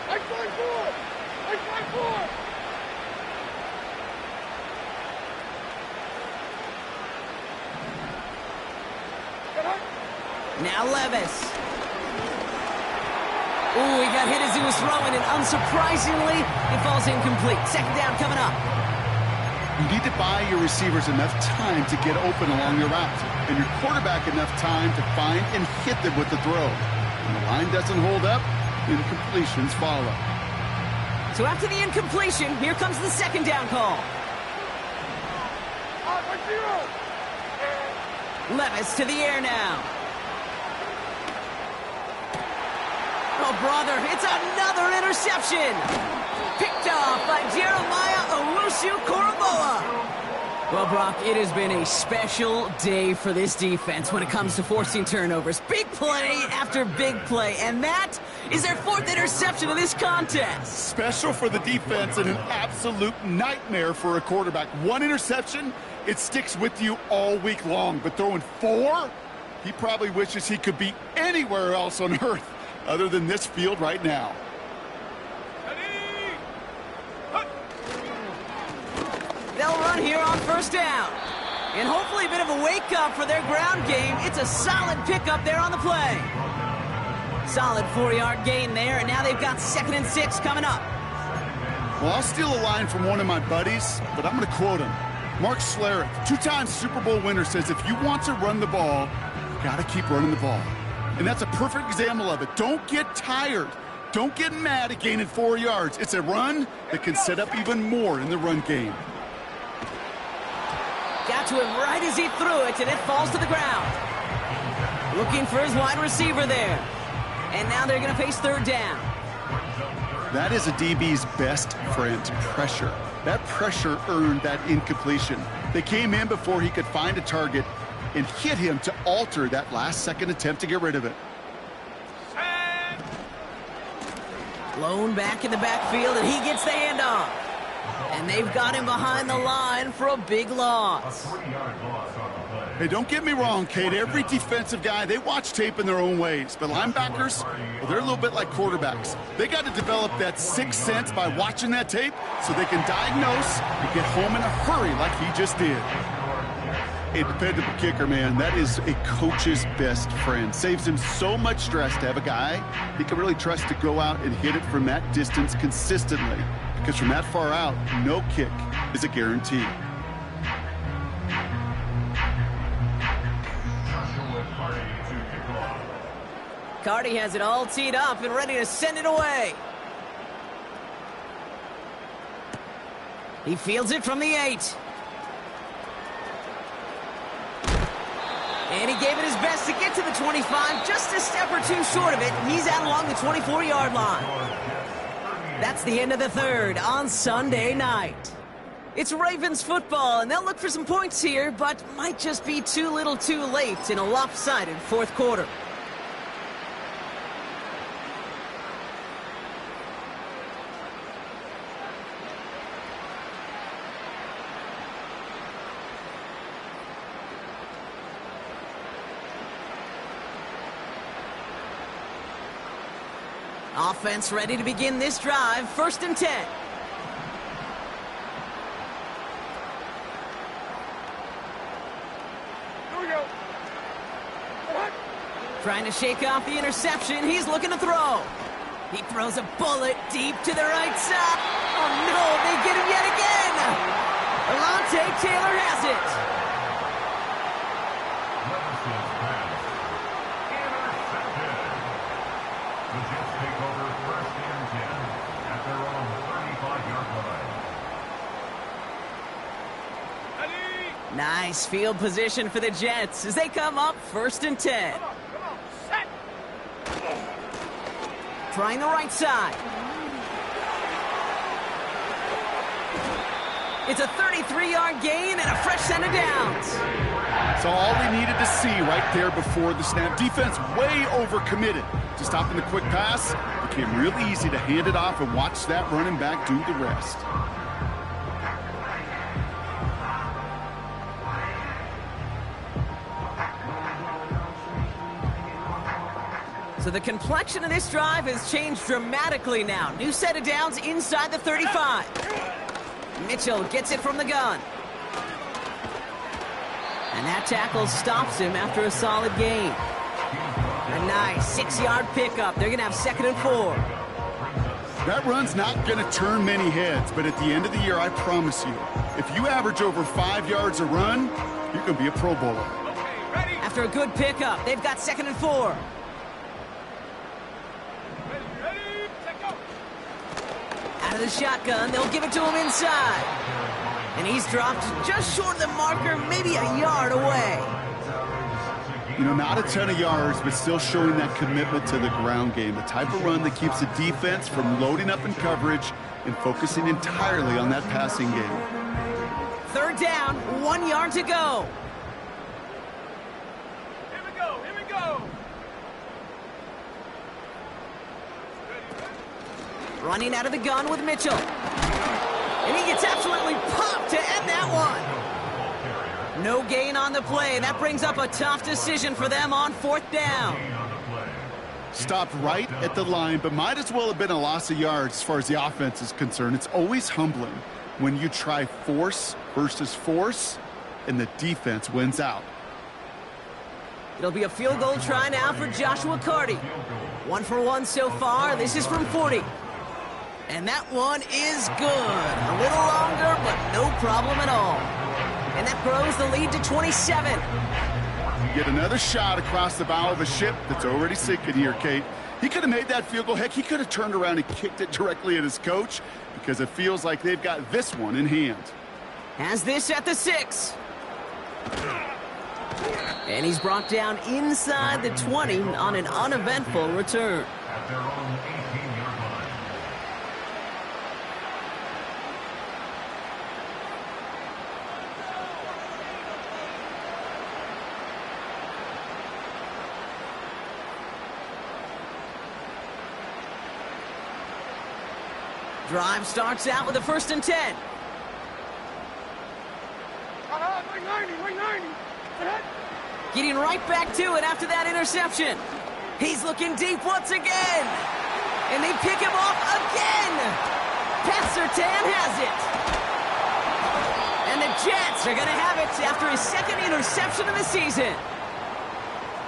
I fight for. I fight for. Now Levis. Ooh, he got hit as he was throwing, and unsurprisingly, it falls incomplete. 2nd down coming up. You need to buy your receivers enough time to get open along your route, and your quarterback enough time to find and hit them with the throw. When the line doesn't hold up, incompletions follow. So after the incompletion, here comes the 2nd down call. Levis to the air now. Oh, brother, it's another interception. Picked off by Jeremiah Owusu-Koramoah. Well, Brock, it has been a special day for this defense when it comes to forcing turnovers. Big play after big play, and that is their 4th interception of this contest. Special for the defense and an absolute nightmare for a quarterback. 1 interception, it sticks with you all week long, but throwing 4, he probably wishes he could be anywhere else on earth other than this field right now. They'll run here on 1st down. And hopefully a bit of a wake-up for their ground game. It's a solid pickup there on the play. Solid 4-yard gain there, and now they've got 2nd and 6 coming up. Well, I'll steal a line from one of my buddies, but I'm going to quote him. Mark Schlereth, 2-time Super Bowl winner, says if you want to run the ball, you got to keep running the ball. And that's a perfect example of it. Don't get tired. don't get mad at gaining 4 yards. It's a run that can set up even more in the run game. Got to him right as he threw it, and it falls to the ground. Looking for his wide receiver there. And now they're going to face third down. That is a DB's best friend, pressure. That pressure earned that incompletion. They came in before he could find a target and hit him to alter that last-second attempt to get rid of it. Blown back in the backfield, and he gets the handoff. And they've got him behind the line for a big loss. Hey, don't get me wrong, Kate. Every defensive guy, they watch tape in their own ways. But linebackers, well, they're a little bit like quarterbacks. They got to develop that sixth sense by watching that tape so they can diagnose and get home in a hurry like he just did. A dependable kicker, man, that is a coach's best friend. Saves him so much stress to have a guy he can really trust to go out and hit it from that distance consistently. Because from that far out, no kick is a guarantee. Carty has it all teed up and ready to send it away. He fields it from the 8. And he gave it his best to get to the 25, just a step or two short of it. He's out along the 24-yard line. That's the end of the third on Sunday night. It's Ravens football, and they'll look for some points here, but might just be too little too late in a lopsided fourth quarter. Offense ready to begin this drive. 1st and 10. Here we go. What? Trying to shake off the interception. He's looking to throw. He throws a bullet deep to the right side. Oh, no, they get him yet again. Alontae Taylor has it. Nice field position for the Jets as they come up 1st and 10. Come on, set. Trying the right side. It's a 33-yard gain and a fresh set of downs. That's all we needed to see right there before the snap. Defense way overcommitted to stopping the quick pass. It became really easy to hand it off and watch that running back do the rest. So the complexion of this drive has changed dramatically now. New set of downs inside the 35. Mitchell gets it from the gun. And that tackle stops him after a solid gain. A nice 6-yard pickup. They're going to have 2nd and 4. That run's not going to turn many heads, but at the end of the year, I promise you, if you average over 5 yards a run, you're going to be a Pro Bowler. Okay, ready? After a good pickup, they've got 2nd and 4. Ready, set, go. Out of the shotgun, they'll give it to him inside. And he's dropped just short of the marker, maybe a yard away. You know, not a ton of yards, but still showing that commitment to the ground game. The type of run that keeps the defense from loading up in coverage and focusing entirely on that passing game. 3rd down, 1 yard to go. Here we go, here we go. Running out of the gun with Mitchell. And he gets absolutely popped to end that one. No gain on the play. That brings up a tough decision for them on 4th down. Stopped right at the line, but might as well have been a loss of yards as far as the offense is concerned. It's always humbling when you try force versus force and the defense wins out. It'll be a field goal try now for Joshua Carty. 1 for 1 so far. This is from 40. And that one is good. A little longer, but no problem at all. And that grows the lead to 27. Yet another shot across the bow of a ship that's already sinking here, Kate. He could have made that field goal. Heck, he could have turned around and kicked it directly at his coach because it feels like they've got this one in hand. Has this at the 6. And he's brought down inside the 20 on an uneventful return. At their own 18-yard line. Drive starts out with a 1st and 10. Right 90. Getting right back to it after that interception. He's looking deep once again. And they pick him off again. Pat Surtain has it. And the Jets are going to have it after his 2nd interception of the season.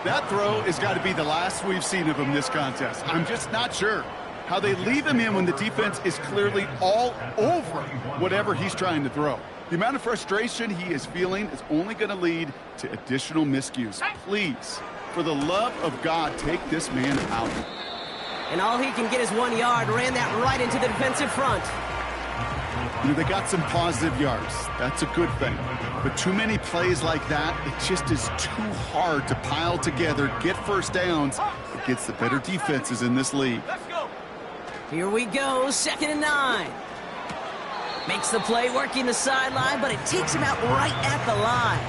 That throw has got to be the last we've seen of him this contest. I'm just not sure how they leave him in when the defense is clearly all over whatever he's trying to throw. The amount of frustration he is feeling is only going to lead to additional miscues. Please, for the love of God, take this man out. And all he can get is 1 yard. Ran that right into the defensive front. You know, they got some positive yards. That's a good thing. But too many plays like that, it just is too hard to pile together, get first downs against the better defenses in this league. Here we go, 2nd and 9. Makes the play working the sideline, but it takes him out right at the line.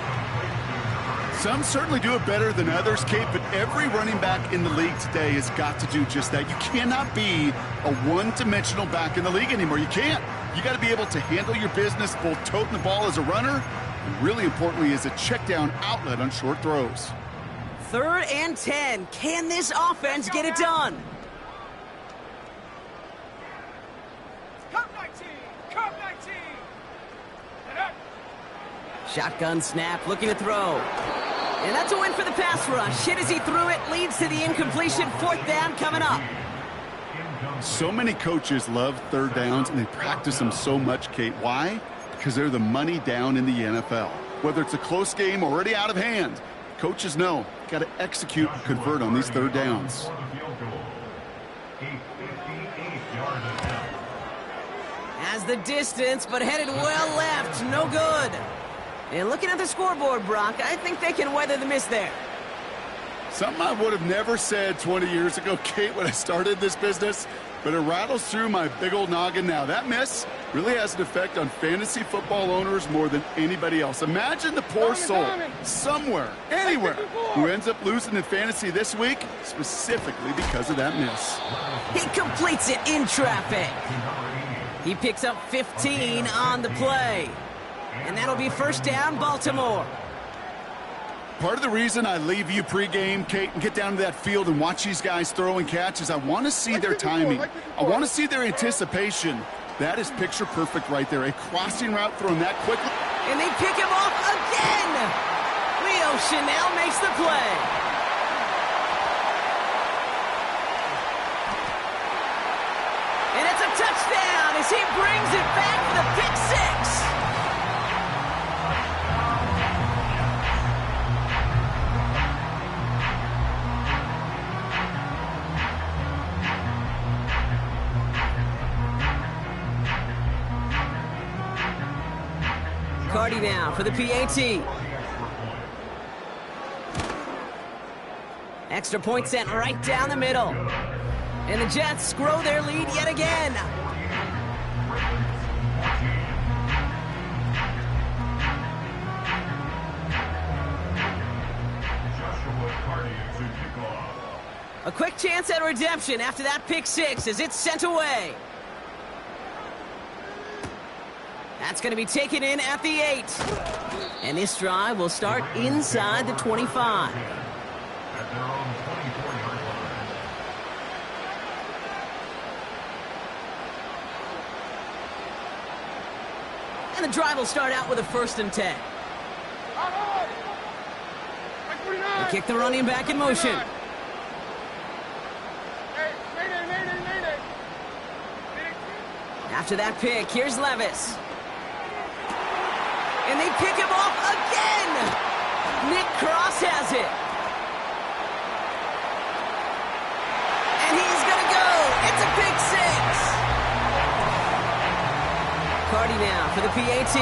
Some certainly do it better than others, Kate, but every running back in the league today has got to do just that. You cannot be a one-dimensional back in the league anymore. You can't. You got to be able to handle your business, both toting the ball as a runner, and really importantly as a check-down outlet on short throws. 3rd and 10. Can this offense get it done? Shotgun snap, looking to throw. And that's a win for the pass rush. Hit as he threw it, leads to the incompletion. 4th down coming up. So many coaches love 3rd downs, and they practice them so much, Kate. Why? Because they're the money down in the NFL. Whether it's a close game already out of hand, coaches know got to execute and convert on these 3rd downs. Has the distance, but headed well left. No good. And looking at the scoreboard, Brock, I think they can weather the miss there. Something I would have never said 20 years ago, Kate, when I started this business, but it rattles through my big old noggin now. That miss really has an effect on fantasy football owners more than anybody else. Imagine the poor soul somewhere, anywhere, who ends up losing in fantasy this week, specifically because of that miss. He completes it in traffic. He picks up 15 on the play. And that'll be 1st down, Baltimore. Part of the reason I leave you pregame, Kate, and get down to that field and watch these guys throw and catch is I want to see their timing. I want to see their anticipation. That is picture perfect right there. A crossing route thrown that quickly. And they pick him off again. Leo Chanel makes the play. And it's a touchdown as he brings it back for the pick 6. Cardi now for the PAT. Extra point sent right down the middle. And the Jets grow their lead yet again. A quick chance at redemption after that pick 6 as it's sent away. That's going to be taken in at the 8. And this drive will start inside the 25. At their own 24-yard line. And the drive will start out with a 1st and 10. They kick the running back in motion. After that pick, here's Levis. And they pick him off again. Nick Cross has it. And he's going to go. It's a big six. Cardi now for the PAT.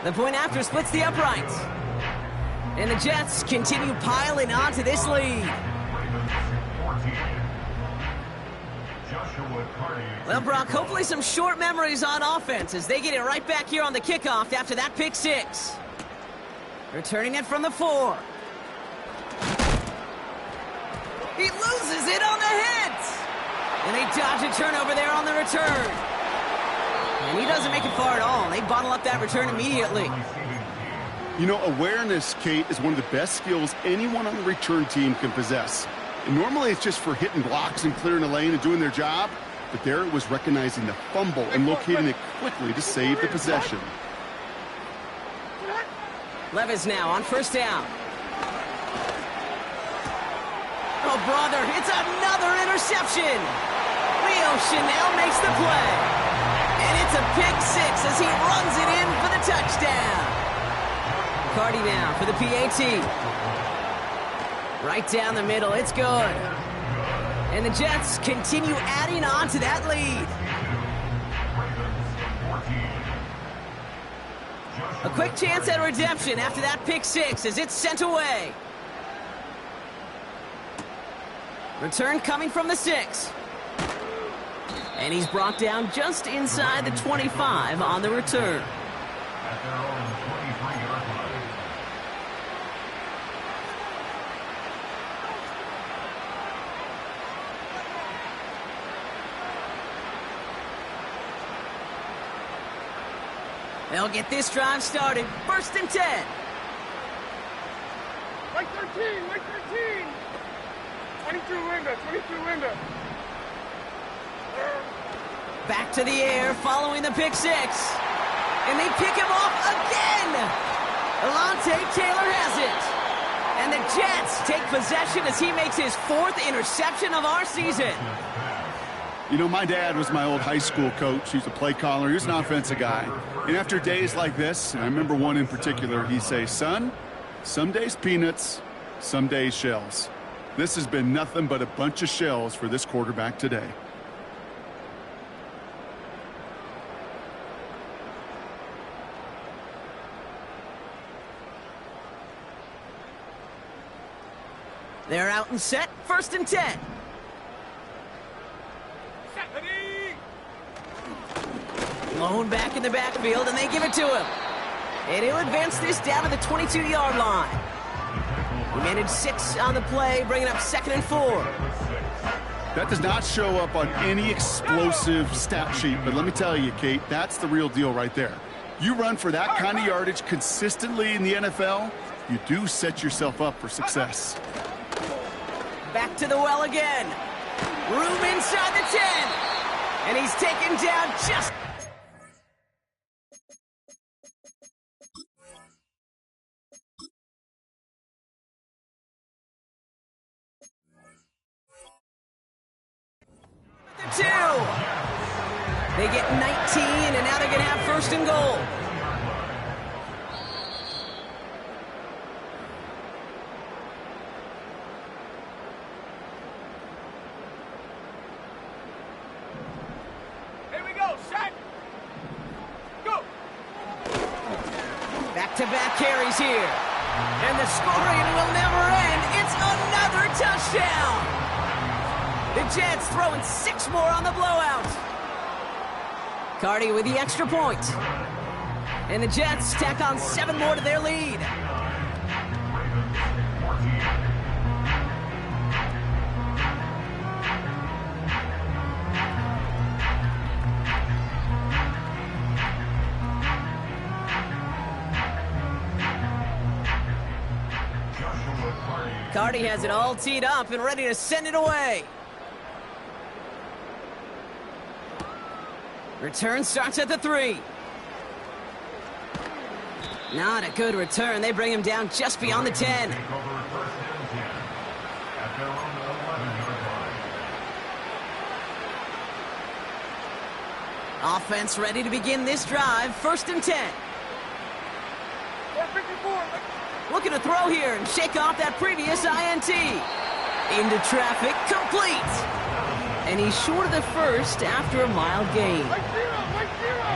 The point after splits the uprights. And the Jets continue piling onto this lead. Well, Brock, hopefully some short memories on offense as they get it right back here on the kickoff after that pick six. Returning it from the 4. He loses it on the hit. And they dodge a turnover there on the return. And he doesn't make it far at all. They bottle up that return immediately. You know, awareness, Kate, is one of the best skills anyone on the return team can possess. And normally it's just for hitting blocks and clearing a lane and doing their job. But there it was recognizing the fumble and locating it quickly to save the possession. Levis now on first down. Oh, brother, it's another interception. Leo Chanel makes the play. And it's a pick six as he runs it in for the touchdown. Cardi now for the PAT. Right down the middle, it's good. And the Jets continue adding on to that lead. A quick chance at redemption after that pick six as it's sent away. Return coming from the 6. And he's brought down just inside the 25 on the return. At their own 23-yard line. They'll get this drive started. First and 10. Like 13, like 13. 22 window, 22 window. Back to the air following the pick six. And they pick him off again. Alontae Taylor has it. And the Jets take possession as he makes his 4th interception of our season. You know, my dad was my old high school coach. He's a play caller. He was an offensive guy. And after days like this, and I remember one in particular, he'd say, son, some days peanuts, some days shells. This has been nothing but a bunch of shells for this quarterback today. They're out and set. First and 10. Lone back in the backfield, and they give it to him. And he'll advance this down to the 22-yard line. He managed 6 on the play, bringing up 2nd and 4. That does not show up on any explosive stat sheet, but let me tell you, Kate, that's the real deal right there. You run for that kind of yardage consistently in the NFL, you do set yourself up for success. Back to the well again. Room inside the 10. And he's taken down just... the 2. They get 19, and now they're going to have first and goal. Back-to-back carries here. And the scoring will never end. It's another touchdown. The Jets throwing 6 more on the blowout. Cardi with the extra point. And the Jets tack on 7 more to their lead. Cardi has it all teed up and ready to send it away. Return starts at the 3. Not a good return. They bring him down just beyond the 10. Offense ready to begin this drive. First and 10. Looking to throw here and shake off that previous INT. Into traffic, complete. And he's short of the first after a mild gain.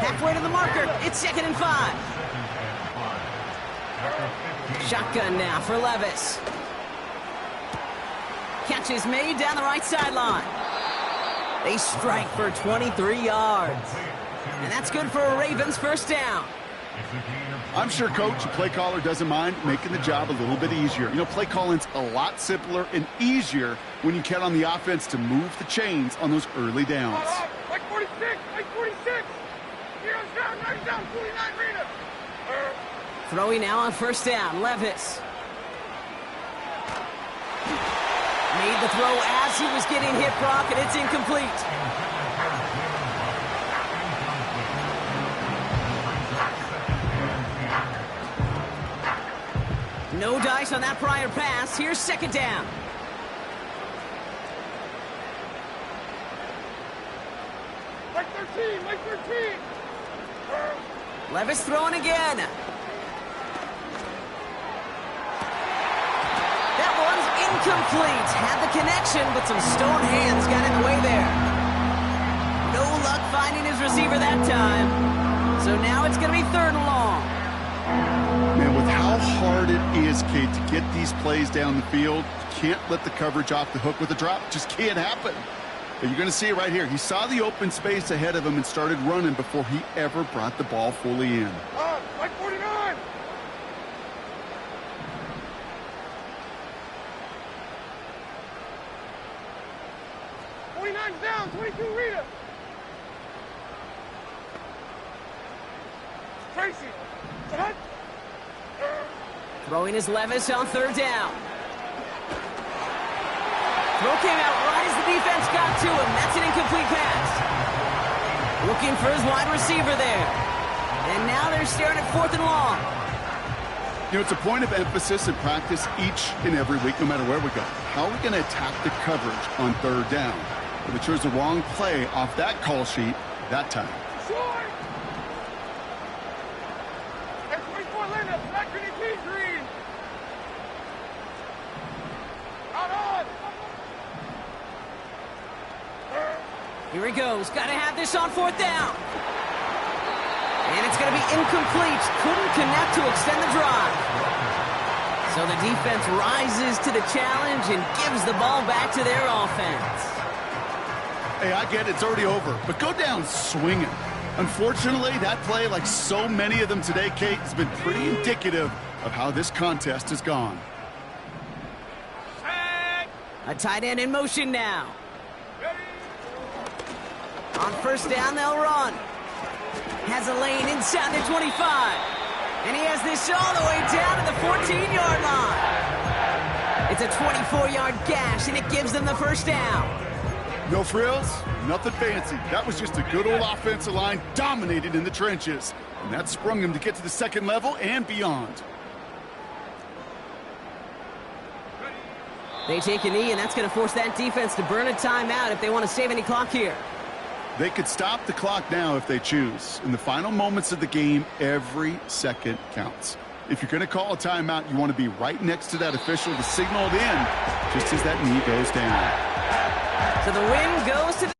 Halfway to the marker, it's 2nd and 5. Shotgun now for Levis. Catch is made down the right sideline. They strike for 23 yards. And that's good for a Ravens first down. I'm sure coach and play caller doesn't mind making the job a little bit easier. You know, play calling's a lot simpler and easier when you count on the offense to move the chains on those early downs. Like 46, like 46. Heroes down, knives down, 49 Rita. Throwing now on first down, Levis. Made the throw as he was getting hit, Brock, and it's incomplete. No dice on that prior pass. Here's 2nd down. Like 13, like 13. Levis throwing again. That one's incomplete. Had the connection, but some stone hands got in the way there. No luck finding his receiver that time. So now it's going to be 3rd and long. Man, with how hard it is, Kate, to get these plays down the field, you can't let the coverage off the hook with a drop. It just can't happen. But you're going to see it right here. He saw the open space ahead of him and started running before he ever brought the ball fully in. Like 49. Down, 22 Rita. Tracy. Throwing his Levis on 3rd down. Throw came out right as the defense got to him. That's an incomplete pass. Looking for his wide receiver there. And now they're staring at 4th and long. You know, it's a point of emphasis in practice each and every week, no matter where we go. How are we going to attack the coverage on 3rd down? But they chose the wrong play off that call sheet that time. Short. That's 24 Linda. Back to the T green. Out on. Here he goes. Got to have this on 4th down. And it's going to be incomplete. Couldn't connect to extend the drive. So the defense rises to the challenge and gives the ball back to their offense. Hey, I get it. It's already over. But go down swinging. Unfortunately, that play, like so many of them today, Kate, has been pretty indicative of how this contest has gone. A tight end in motion now. On first down, they'll run. Has a lane inside the 25. And he has this all the way down to the 14-yard line. It's a 24-yard gash, and it gives them the first down. No frills, nothing fancy. That was just a good old offensive line dominated in the trenches. And that sprung them to get to the 2nd level and beyond. They take a knee, and that's going to force that defense to burn a timeout if they want to save any clock here. They could stop the clock now if they choose. In the final moments of the game, every second counts. If you're going to call a timeout, you want to be right next to that official to signal it in just as that knee goes down. So the win goes to the